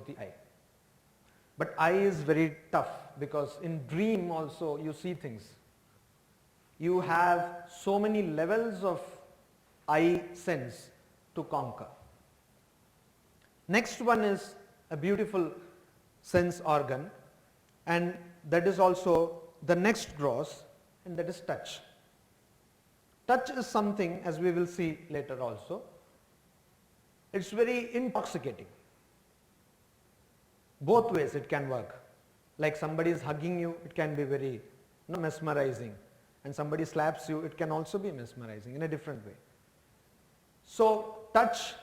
the eye. But eye is very tough because in dream also you see things. You have so many levels of eye sense to conquer. Next one is a beautiful sense organ, and that is also the next gross, and that is touch. Touch is something, as we will see later also, it's very intoxicating. Both ways it can work. Like somebody is hugging you, it can be very mesmerizing, and somebody slaps you, it can also be mesmerizing in a different way. So touch,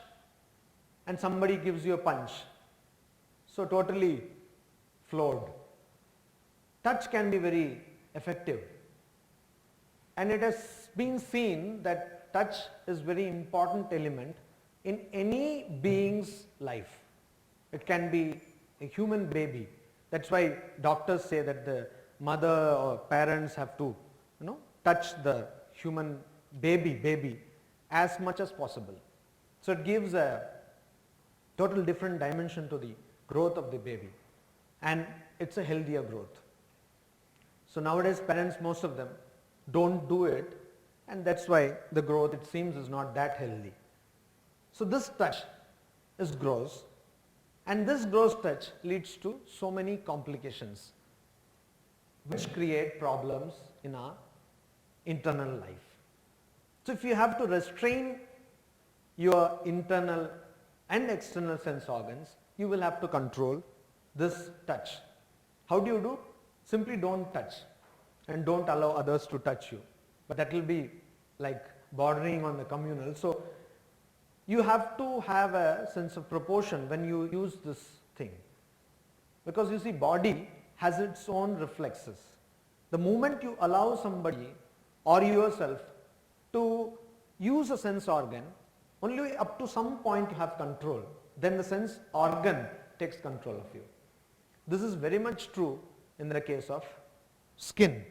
and somebody gives you a punch, so totally floored. Touch can be very effective, and it has been seen that touch is very important element in any being's life. It can be a human baby. That's why doctors say that the mother or parents have to touch the human baby as much as possible. So it gives a total different dimension to the growth of the baby, and it's a healthier growth. So nowadays parents, most of them, don't do it, and that's why the growth, it seems, is not that healthy. So this touch is gross, and this gross touch leads to so many complications which create problems in our internal life. So if you have to restrain your internal and external sense organs, you will have to control this touch. How do you do? Simply don't touch, and don't allow others to touch you. But that will be like bordering on the communal. So you have to have a sense of proportion when you use this thing. Because you see, body has its own reflexes. The moment you allow somebody or yourself to use a sense organ, only up to some point you have control. Then the sense organ takes control of you. This is very much true in the case of skin.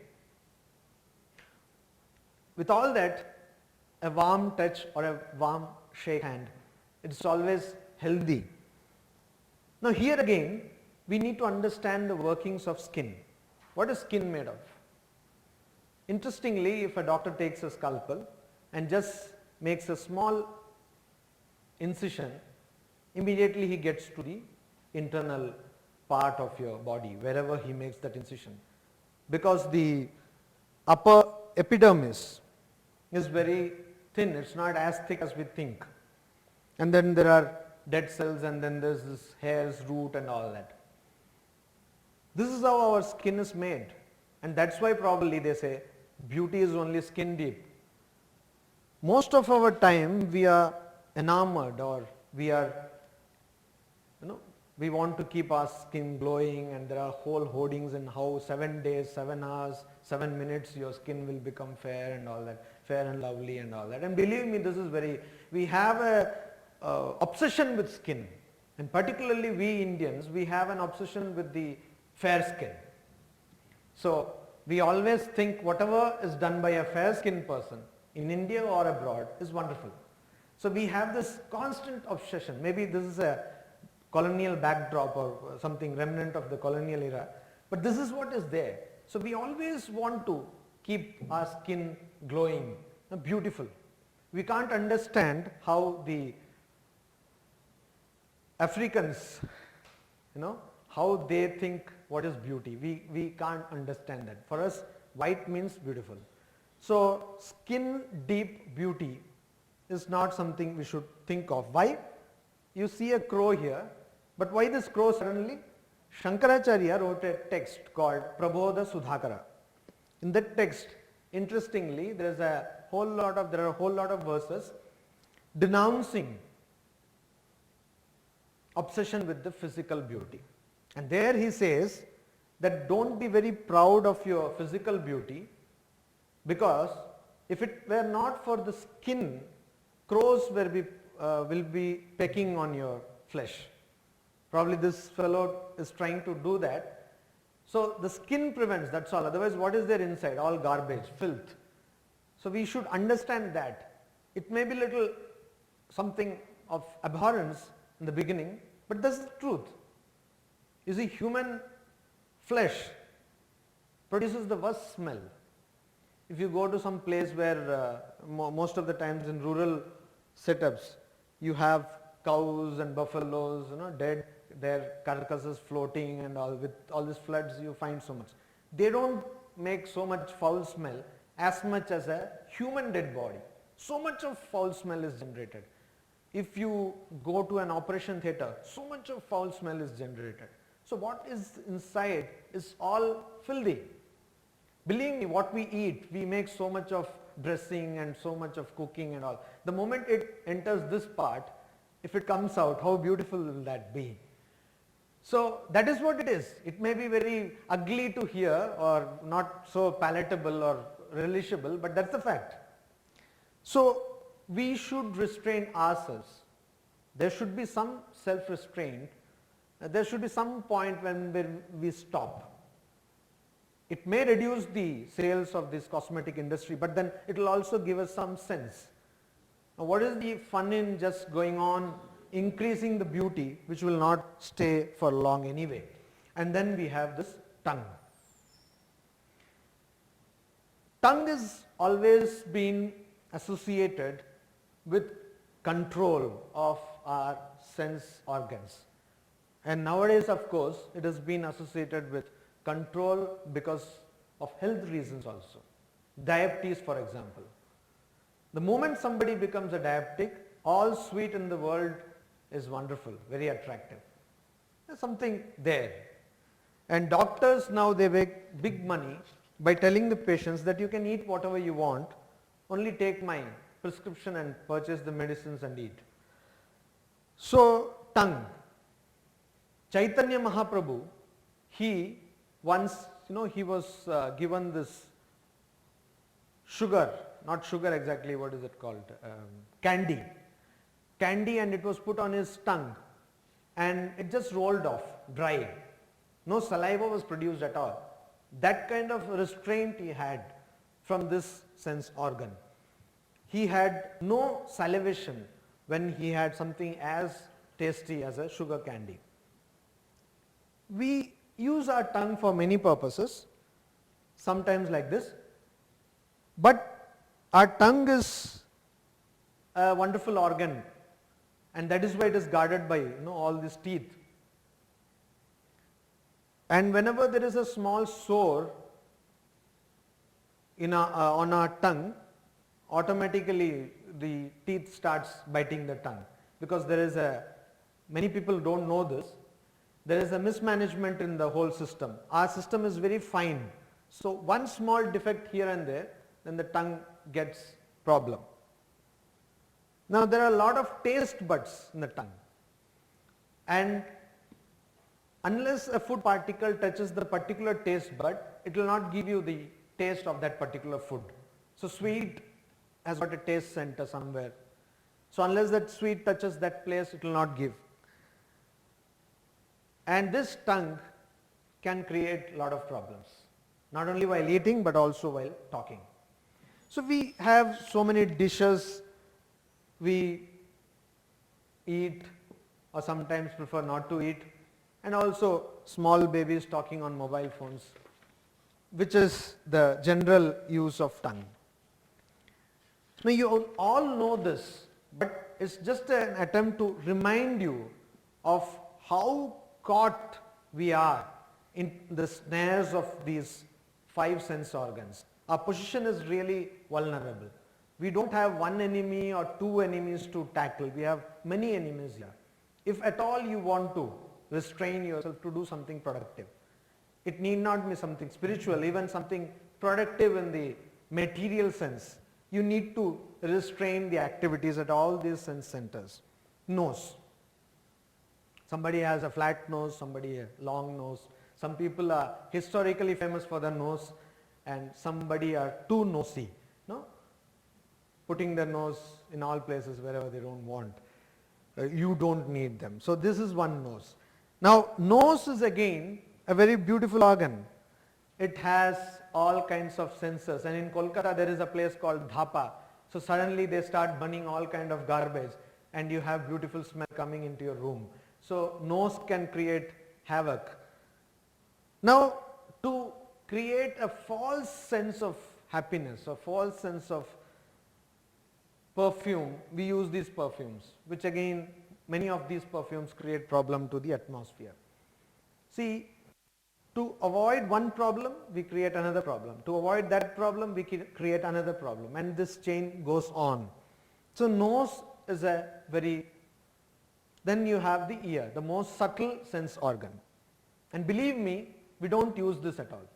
With all that, a warm touch or a warm shake hand, it's always healthy. Now here again, we need to understand the workings of skin. What is skin made of? Interestingly, if a doctor takes a scalpel and just makes a small incision, immediately he gets to the internal part of your body, wherever he makes that incision. Because the upper epidermis is very thin, it's not as thick as we think. And then there are dead cells, and then there's this hairs, root and all that. This is how our skin is made, and that's why probably they say beauty is only skin deep. Most of our time we are enamored, or we are, we want to keep our skin glowing, and there are whole hoardings in how 7 days, 7 hours, 7 minutes your skin will become fair and all that, fair and lovely and all that. And believe me, this is we have a obsession with skin, and particularly we Indians, we have an obsession with the fair skin. So we always think whatever is done by a fair skinned person in India or abroad is wonderful. So we have this constant obsession. Maybe this is a colonial backdrop or something remnant of the colonial era, but this is what is there. So we always want to keep our skin glowing, beautiful. We can't understand how the Africans, how they think what is beauty. We can't understand that. For us, white means beautiful. So skin deep beauty is not something we should think of. Why? You see a crow here, but why this crow suddenly? Shankaracharya wrote a text called Prabodha Sudhakara. In that text, interestingly, there are a whole lot of verses denouncing obsession with the physical beauty. And there he says that don't be very proud of your physical beauty, because if it were not for the skin, crows will be pecking on your flesh. Probably this fellow is trying to do that. So the skin prevents, that's all. Otherwise, what is there inside? All garbage, filth. So we should understand that. It may be little something of abhorrence in the beginning, but this is the truth. You see, human flesh produces the worst smell. If you go to some place where most of the times in rural setups, you have cows and buffaloes, dead, their carcasses floating and all, with all these floods you find so much. They don't make so much foul smell as much as a human dead body. So much of foul smell is generated. If you go to an operation theatre, so much of foul smell is generated. So what is inside is all filthy. Believe me, what we eat, we make so much of dressing and so much of cooking and all. The moment it enters this part, if it comes out, how beautiful will that be? So that is what it is. It may be very ugly to hear or not so palatable or relishable, but that's the fact. So we should restrain ourselves. There should be some self-restraint. There should be some point when we stop. It may reduce the sales of this cosmetic industry, but then it will also give us some sense. Now, what is the fun in just going on increasing the beauty which will not stay for long anyway? And then we have this tongue. Tongue has always been associated with control of our sense organs. And nowadays, of course, it has been associated with control because of health reasons also. Diabetes, for example. The moment somebody becomes a diabetic, all sweet in the world is wonderful, very attractive. There's something there. And doctors now, they make big money by telling the patients that you can eat whatever you want, only take my prescription and purchase the medicines and eat. So, tongue. Chaitanya Mahaprabhu, he once, he was given this sugar, not sugar exactly, what is it called? Candy. Candy, and it was put on his tongue and it just rolled off, dry. No saliva was produced at all. That kind of restraint he had from this sense organ. He had no salivation when he had something as tasty as a sugar candy. We use our tongue for many purposes, sometimes like this, but our tongue is a wonderful organ, and that is why it is guarded by all these teeth. And whenever there is a small sore on our tongue, automatically the teeth starts biting the tongue, because many people don't know this. There is a mismanagement in the whole system. Our system is very fine. So one small defect here and there, then the tongue gets problem. Now there are a lot of taste buds in the tongue. And unless a food particle touches the particular taste bud, it will not give you the taste of that particular food. So sweet has got a taste center somewhere. So unless that sweet touches that place, it will not give. And this tongue can create a lot of problems, not only while eating but also while talking. So we have so many dishes we eat or sometimes prefer not to eat, and also small babies talking on mobile phones, which is the general use of tongue. Now you all know this, but it's just an attempt to remind you of how caught we are in the snares of these 5 sense organs. Our position is really vulnerable. We don't have one enemy or 2 enemies to tackle. We have many enemies here. If at all you want to restrain yourself to do something productive, it need not be something spiritual, even something productive in the material sense. You need to restrain the activities at all these sense centers. Nose. Somebody has a flat nose, somebody a long nose. Some people are historically famous for their nose, and somebody are too nosy, putting their nose in all places wherever they don't want. You don't need them. So this is one nose. Now nose is again a very beautiful organ. It has all kinds of sensors, and in Kolkata there is a place called Dhapa. So suddenly they start burning all kind of garbage and you have beautiful smell coming into your room. So nose can create havoc Now, to create a false sense of happiness or false sense of perfume, we use these perfumes, which again many of these perfumes create problem to the atmosphere. See, to avoid one problem, we create another problem. To avoid that problem, we create another problem, and this chain goes on. So nose is a very, then you have the ear, the most subtle sense organ. And believe me, we don't use this at all.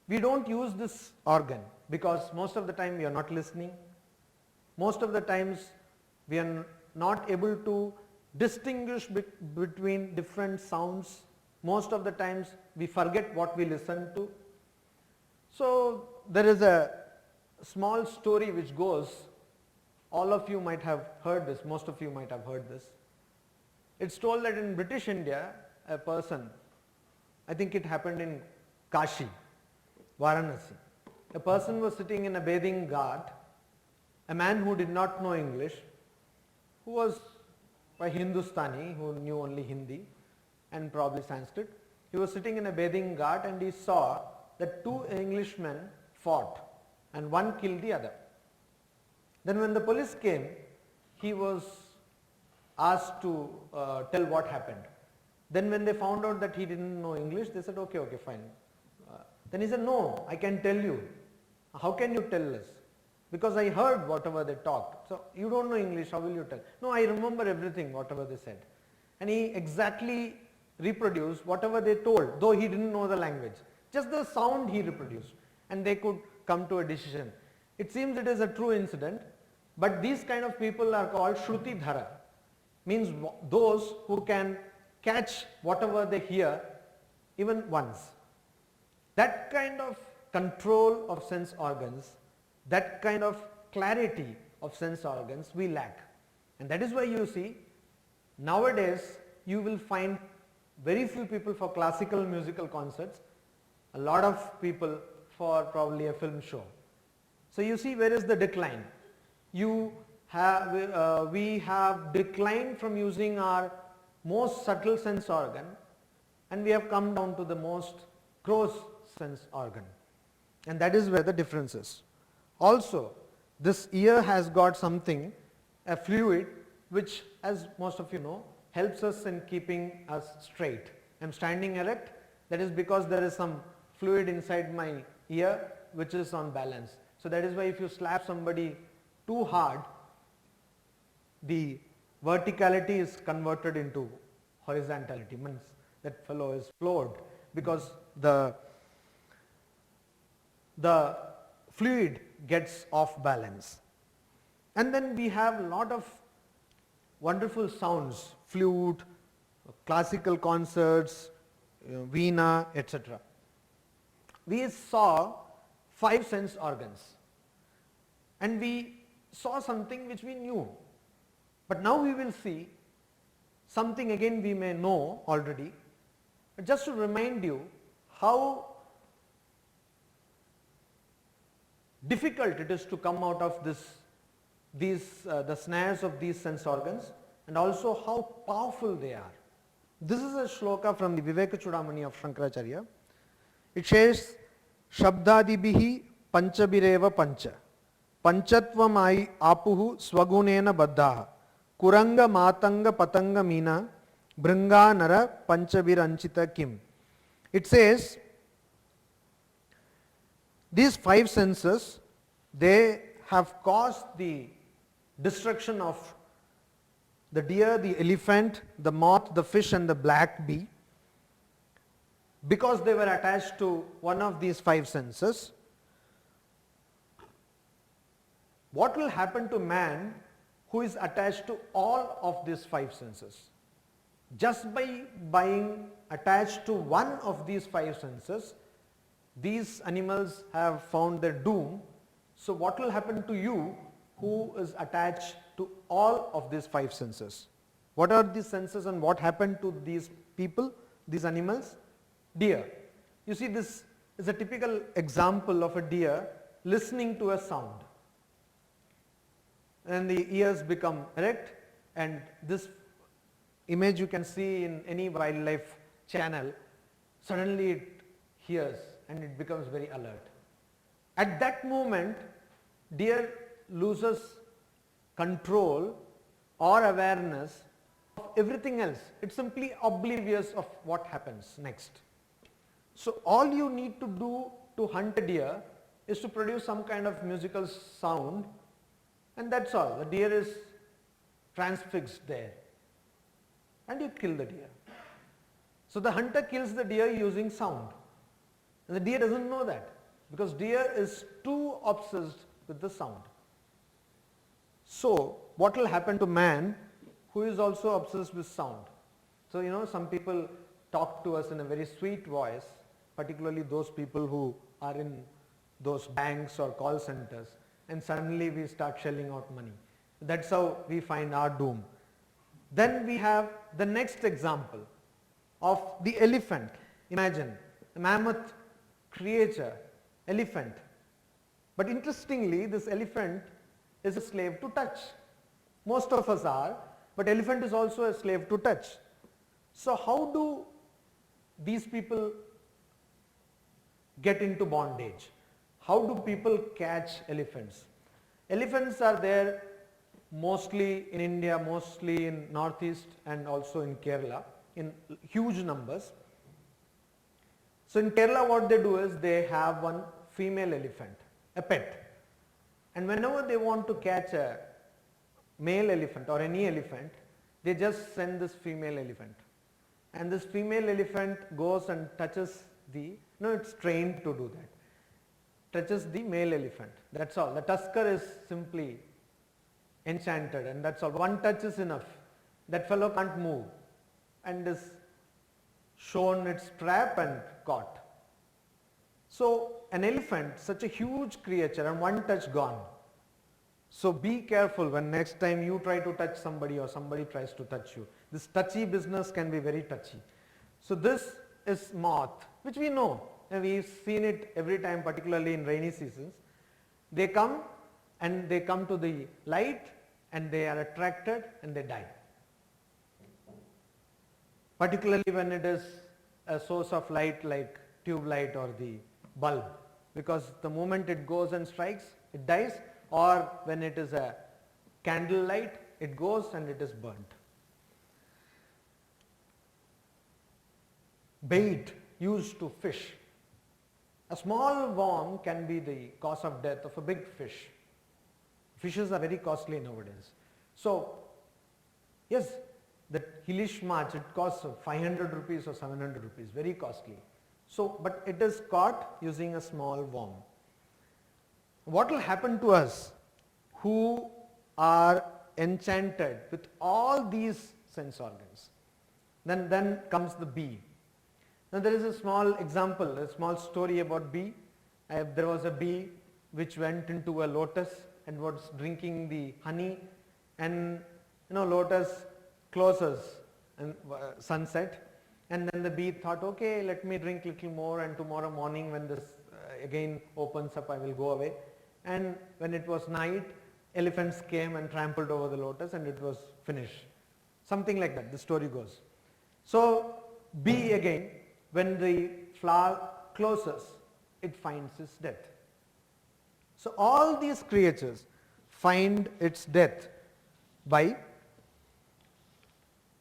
We don't use this organ because most of the time we are not listening. Most of the times we are not able to distinguish between different sounds. Most of the times we forget what we listen to. So there is a small story which goes, all of you might have heard this, most of you might have heard this. It's told that in British India, a person, I think it happened in Kashi, Varanasi. A person was sitting in a bathing ghat, a man who did not know English, who was a Hindustani, who knew only Hindi and probably Sanskrit. He was sitting in a bathing ghat and he saw that two Englishmen fought and one killed the other. Then when the police came, he was asked to tell what happened. Then when they found out that he didn't know English, they said, okay, fine. Then he said, no, I can tell you. How can you tell us? Because I heard whatever they talked. So you don't know English, how will you tell? No, I remember everything, whatever they said. And he exactly reproduced whatever they told, though he didn't know the language. Just the sound he reproduced. And they could come to a decision. It seems it is a true incident, but these kind of people are called Shruti Dhara. Means those who can catch whatever they hear even once. That kind of control of sense organs, that kind of clarity of sense organs we lack. And that is why you see nowadays you will find very few people for classical musical concerts, a lot of people for probably a film show. So you see where is the decline? We have declined from using our most subtle sense organ and we have come down to the most gross sense organ, and that is where the difference is. Also, this ear has got something, a fluid, which as most of you know helps us in keeping us straight. I am standing erect, that is because there is some fluid inside my ear which is on balance. So that is why if you slap somebody too hard, the verticality is converted into horizontality, means that fellow is floored because the fluid gets off balance. And then we have a lot of wonderful sounds, flute, classical concerts, veena, etc. We saw 5 sense organs and we saw something which we knew, but now we will see something again we may know already, but just to remind you how difficult it is to come out of the snares of these sense organs, and also how powerful they are. This is a shloka from the Viveka Chudamani of Shankaracharya. It says, Shabdadibihi panchabireva pancha, panchatvam apuhu swagunena baddha, kuranga matanga patanga mina, bringa nara panchabiranchita kim. It says, these 5 senses, they have caused the destruction of the deer, the elephant, the moth, the fish and the black bee because they were attached to one of these 5 senses. What will happen to man who is attached to all of these 5 senses? Just by being attached to one of these 5 senses, these animals have found their doom. So what will happen to you who is attached to all of these 5 senses? What are these senses and what happened to these people, these animals? Deer. You see, this is a typical example of a deer listening to a sound. And the ears become erect, and this image you can see in any wildlife channel. suddenly it hears and it becomes very alert. At that moment, deer loses control or awareness of everything else. It's simply oblivious of what happens next. So all you need to do to hunt a deer is to produce some kind of musical sound, and that's all. The deer is transfixed there, and you kill the deer. So the hunter kills the deer using sound, and the deer doesn't know that, because deer is too obsessed with the sound. So what will happen to man who is also obsessed with sound? So some people talk to us in a very sweet voice, particularly those people who are in those banks or call centers, and suddenly we start shelling out money. That's how we find our doom. Then we have the next example of the elephant. Imagine a mammoth creature, elephant. But interestingly, this elephant is a slave to touch. Most of us are, but elephant is also a slave to touch. So how do these people get into bondage? How do people catch elephants? Elephants are there mostly in India, mostly in Northeast and also in Kerala in huge numbers. So in Kerala what they do is they have one female elephant, a pet. And whenever they want to catch a male elephant or any elephant, they just send this female elephant. And this female elephant goes and touches it's trained to do that. Touches the male elephant. That's all. The tusker is simply enchanted, and that's all. One touch is enough. That fellow can't move and is shown its trap and caught. So an elephant, such a huge creature, and one touch gone. So be careful when next time you try to touch somebody or somebody tries to touch you. This touchy business can be very touchy. So this is moth, which we know, and we've seen it every time, particularly in rainy seasons. They come and they come to the light and they are attracted and they die. Particularly when it is a source of light like tube light or the bulb, because the moment it goes and strikes, it dies, or when it is a candle light, it goes and it is burnt. Bait used to fish. A small worm can be the cause of death of a big fish. Fishes are very costly nowadays. So yes, the Hilish March, it costs 500 rupees or 700 rupees, very costly. So, but it is caught using a small worm. What will happen to us who are enchanted with all these sense organs? Then comes the bee. Now there is a small example, a small story about bee. There was a bee which went into a lotus and was drinking the honey, and lotus closes and sunset, and then the bee thought, okay, let me drink little more, and tomorrow morning when this again opens up, I will go away. And when it was night, elephants came and trampled over the lotus and it was finished. Something like that, the story goes. So bee again, when the flower closes, it finds its death. So all these creatures find its death by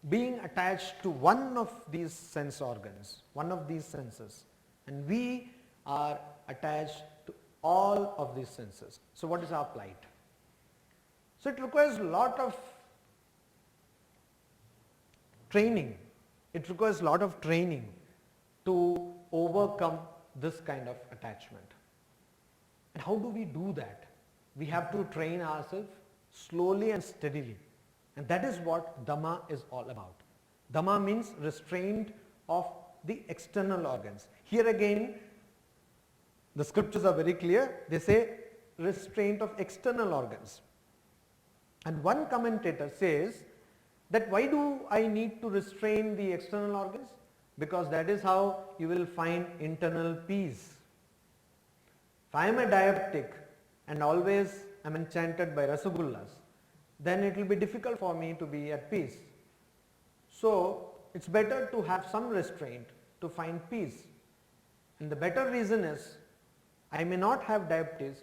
being attached to one of these sense organs, one of these senses, and we are attached to all of these senses. So what is our plight? So it requires a lot of training. It requires a lot of training to overcome this kind of attachment. And how do we do that? We have to train ourselves slowly and steadily. And that is what Dhamma is all about. Dhamma means restraint of the external organs. Here again, the scriptures are very clear. They say restraint of external organs. And one commentator says that why do I need to restrain the external organs? Because that is how you will find internal peace. If I am a diabetic and always am enchanted by rasagullas, then it will be difficult for me to be at peace. So it's better to have some restraint, to find peace. And the better reason is, I may not have diabetes,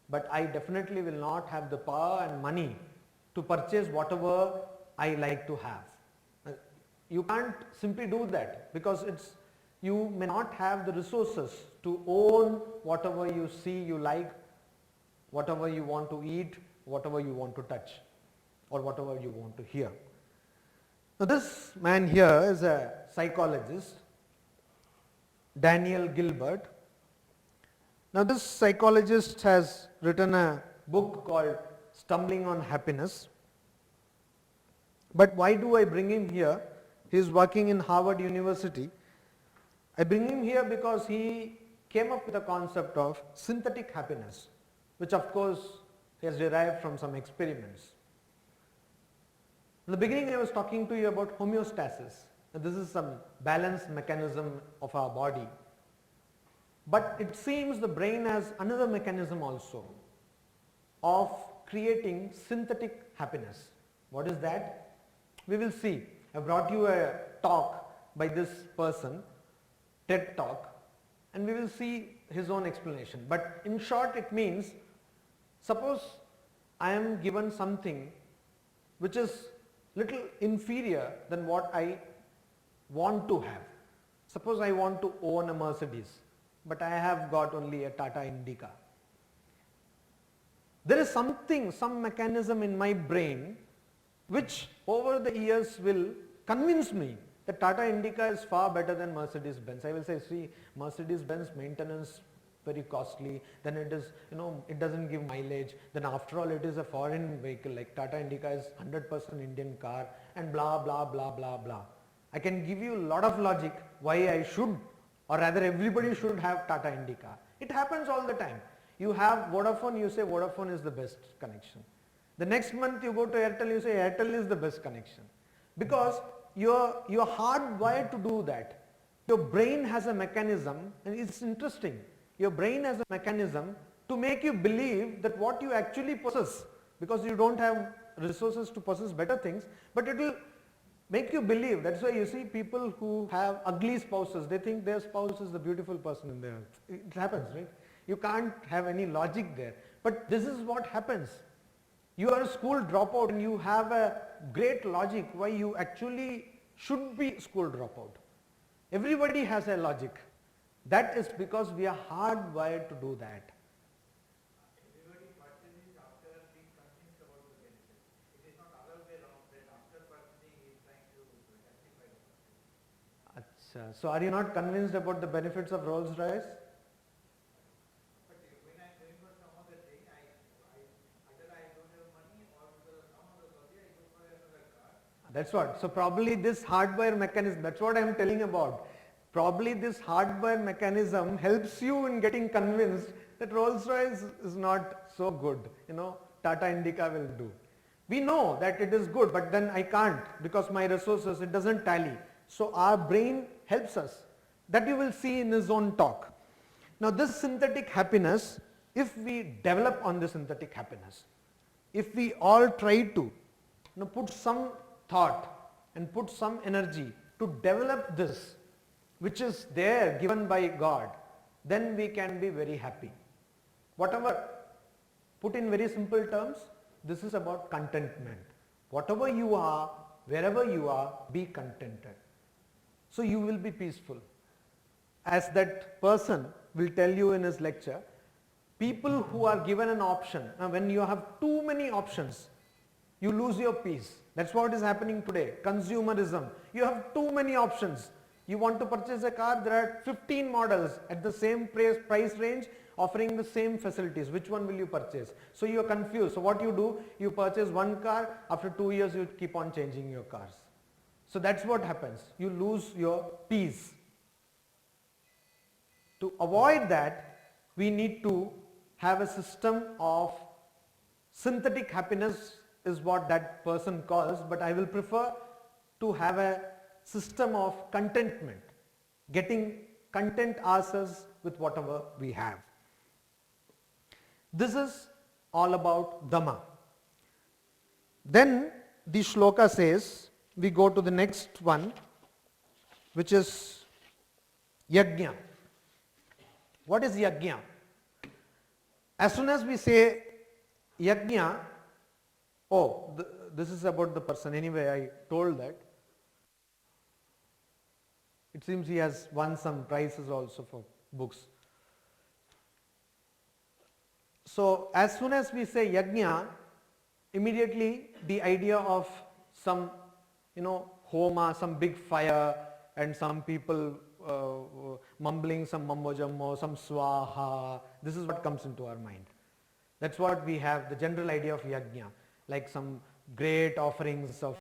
but I definitely will not have the power and money to purchase whatever I like to have. You can't simply do that because you may not have the resources to own whatever you see you like, whatever you want to eat, whatever you want to touch, or whatever you want to hear. Now this man here is a psychologist, Daniel Gilbert. Now this psychologist has written a book called Stumbling on Happiness. But why do I bring him here? He is working in Harvard University. I bring him here because he came up with a concept of synthetic happiness, which of course he has derived from some experiments. In the beginning I was talking to you about homeostasis. Now, this is some balance mechanism of our body. But it seems the brain has another mechanism also of creating synthetic happiness. What is that? We will see. I brought you a talk by this person, TED talk, and we will see his own explanation. But in short it means, suppose I am given something which is little inferior than what I want to have. Suppose I want to own a Mercedes, but I have got only a Tata Indica. There is something, some mechanism in my brain which over the years will convince me that Tata Indica is far better than Mercedes Benz. I will say, see, Mercedes Benz maintenance very costly, then it is, it doesn't give mileage, then after all it is a foreign vehicle, like Tata Indica is 100% Indian car, and blah blah blah blah blah. I can give you a lot of logic why I should, or rather everybody should have Tata Indica. It happens all the time. You have Vodafone, you say Vodafone is the best connection. The next month you go to Airtel, you say Airtel is the best connection. Because you're hardwired to do that. Your brain has a mechanism, and it's interesting. Your brain has a mechanism to make you believe that what you actually possess, because you don't have resources to possess better things, but it will make you believe. That's why you see people who have ugly spouses, they think their spouse is the beautiful person in the earth. It happens, right? You can't have any logic there. But this is what happens. You are a school dropout and you have a great logic why you actually should be school dropout. Everybody has a logic. That is because we are hardwired to do that. Everybody purchases after being convinced about the benefit. It is not other way around that after purchasing he is trying to justify the purchase. Achha. So are you not convinced about the benefits of Rolls Royce? But when I am going for some other thing, either I don't have money or because of some other cause I go for another car. That's what. So probably this hardware mechanism, that's what I am telling about. Probably this hardware mechanism helps you in getting convinced that Rolls Royce is not so good. Tata Indica will do. We know that it is good, but then I can't because my resources, it doesn't tally. So our brain helps us. That you will see in his own talk. Now this synthetic happiness, if we develop on this synthetic happiness, if we all try to put some thought and put some energy to develop this, which is there given by God, then we can be very happy. Whatever, put in very simple terms, this is about contentment. Whatever you are, wherever you are, be contented. So you will be peaceful. As that person will tell you in his lecture, people who are given an option, when you have too many options, you lose your peace. That's what is happening today, consumerism. You have too many options. You want to purchase a car, there are 15 models at the same price range offering the same facilities. Which one will you purchase? So you are confused. So what you do, you purchase one car, after 2 years you keep on changing your cars. So that's what happens. You lose your peace. To avoid that, we need to have a system of synthetic happiness is what that person calls, but I will prefer to have a system of contentment, getting content ourselves with whatever we have. This is all about Dhamma. Then the shloka says, we go to the next one, which is Yajna. What is yajna? As soon as we say yajna, oh, this is about the person. Anyway, I told that. It seems he has won some prizes also for books. So as soon as we say yajna, immediately the idea of some, homa, some big fire, and some people mumbling some mambo jammo, some swaha, this is what comes into our mind. That's what we have, the general idea of yajna, like some great offerings of